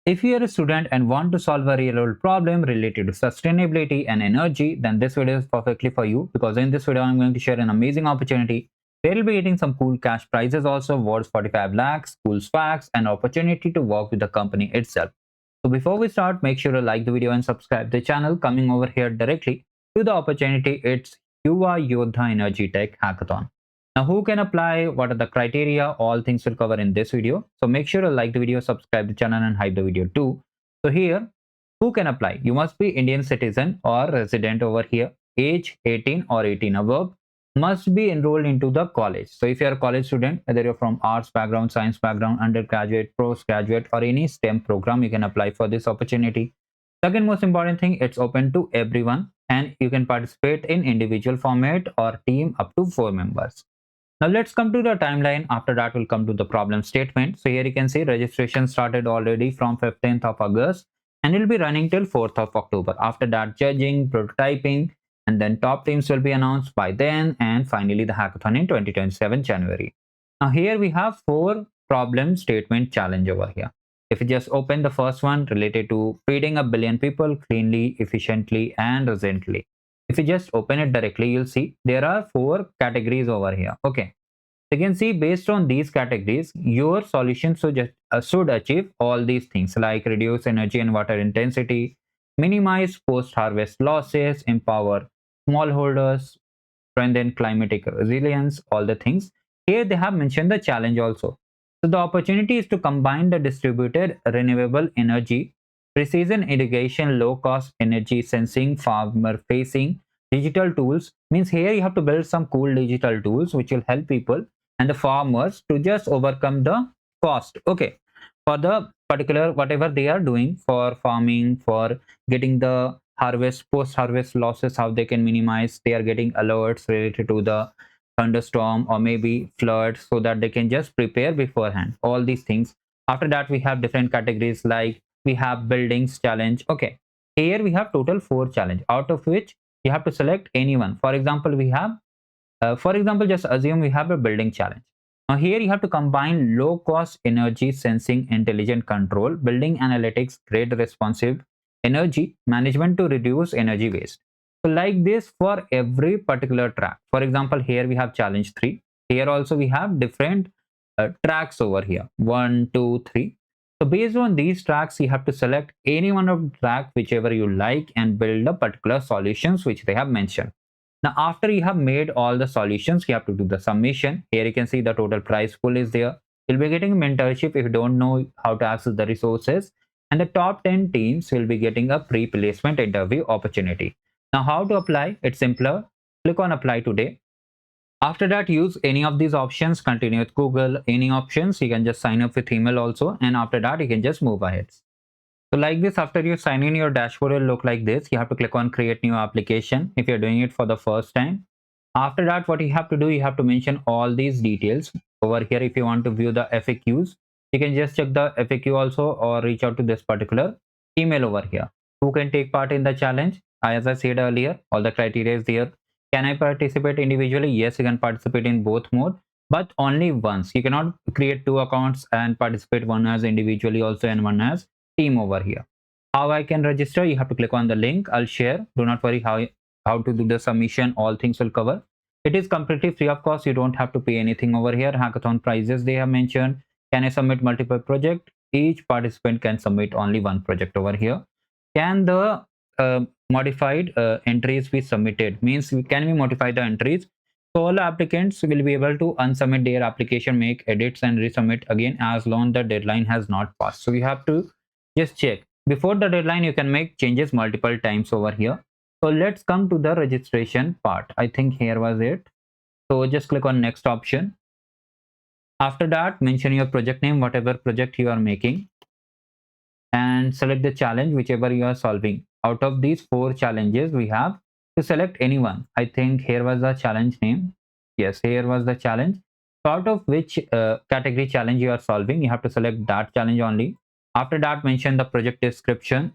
If you are a student and want to solve a real world problem related to sustainability and energy, then this video is perfectly for you, because in this video I'm going to share an amazing opportunity where you'll be getting some cool cash prizes, also worth 45 lakhs, cool facts, and opportunity to work with the company itself. So before we start, make sure to like the video and subscribe the channel. Coming over here directly to the opportunity, it's Yuva Yodha Energy Tech Hackathon. Now, who can apply? What are the criteria? All things will cover in this video. So make sure to like the video, subscribe the channel, and hype the video too. So here, who can apply? You must be Indian citizen or resident over here, age 18 or 18 above, must be enrolled into the college. So if you're a college student, whether you're from arts background, science background, undergraduate, postgraduate, or any STEM program, you can apply for this opportunity. Second most important thing, it's open to everyone and you can participate in individual format or team up to 4 members. Now let's come to the timeline. After that, we'll come to the problem statement. So here you can see registration started already from 15th of August and it will be running till 4th of October. After that, judging, prototyping, and then top teams will be announced by then, and finally the hackathon in 2027 January. Now here we have 4 problem statement challenge over here. If you just open the first one related to feeding a billion people cleanly, efficiently, and recently. If you just open it directly, you'll see there are 4 categories over here. Okay, you can see based on these categories, your solution should achieve all these things like reduce energy and water intensity, minimize post-harvest losses, empower smallholders, strengthen climatic resilience, all the things. Here they have mentioned the challenge also. So the opportunity is to combine the distributed renewable energy, precision irrigation, low cost energy sensing, farmer facing digital tools. Means here you have to build some cool digital tools which will help people and the farmers to just overcome the cost. Okay, for the particular whatever they are doing for farming, for getting the harvest, post harvest losses, how they can minimize. They are getting alerts related to the thunderstorm or maybe flood, so that they can just prepare beforehand, all these things. After that, we have different categories like we have buildings challenge. Okay, here we have total 4 challenge, out of which you have to select anyone. For example, we have just assume we have a building challenge. Now here you have to combine low cost energy sensing, intelligent control, building analytics, grid responsive energy management to reduce energy waste. So like this for every particular track. For example, here we have challenge 3. Here also we have different tracks over here, 1, 2, 3. So based on these tracks, you have to select any one of the track whichever you like and build a particular solutions which they have mentioned. Now, after you have made all the solutions, you have to do the submission. Here you can see the total prize pool is there. You'll be getting mentorship if you don't know how to access the resources. And the top 10 teams will be getting a pre-placement interview opportunity. Now, how to apply? It's simpler. Click on apply today. After that, use any of these options. Continue with Google, any options. You can just sign up with email also. And after that, you can just move ahead. So like this, after you sign in, your dashboard will look like this. You have to click on create new application if you're doing it for the first time. After that, what you have to do, you have to mention all these details over here. If you want to view the FAQs, you can just check the FAQ also or reach out to this particular email over here. Who can take part in the challenge? As I said earlier, all the criteria is there. Can I participate individually? Yes, you can participate in both mode, but only once. You cannot create 2 accounts and participate one as individually also and one as team over here. How I can register? You have to click on the link. I'll share. Do not worry how to do the submission. All things will cover. It is completely free of cost. You don't have to pay anything over here. Hackathon prizes they have mentioned. Can I submit multiple project? Each participant can submit only one project over here. Can the modified entries be submitted? Means can we modify the entries? So all applicants will be able to unsubmit their application, make edits and resubmit again as long the deadline has not passed. So you have to just check before the deadline. You can make changes multiple times over here. So let's come to the registration part. I think here was it. So just click on next option. After that, mention your project name, whatever project you are making, and select the challenge whichever you are solving. Out of these 4 challenges, we have to select anyone. I think here was the challenge name. Yes, here was the challenge. So out of which category challenge you are solving, you have to select that challenge only. After that, mention the project description.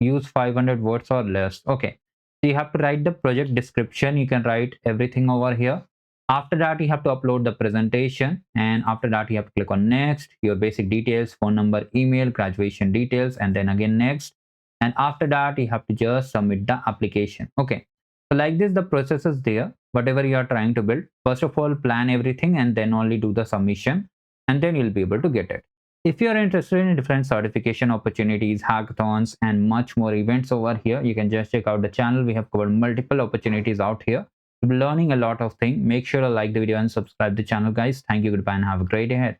Use 500 words or less. Okay, so you have to write the project description. You can write everything over here. After that, you have to upload the presentation, and after that you have to click on next, your basic details, phone number, email, graduation details, and then again next. And after that you have to just submit the application. Okay, so like this the process is there. Whatever you are trying to build, first of all plan everything and then only do the submission, and then you'll be able to get it. If you are interested in different certification opportunities, hackathons, and much more events over here, you can just check out the channel. We have covered multiple opportunities out here. You'll be learning a lot of things. Make sure to like the video and subscribe the channel, guys. Thank you, goodbye, and have a great day ahead.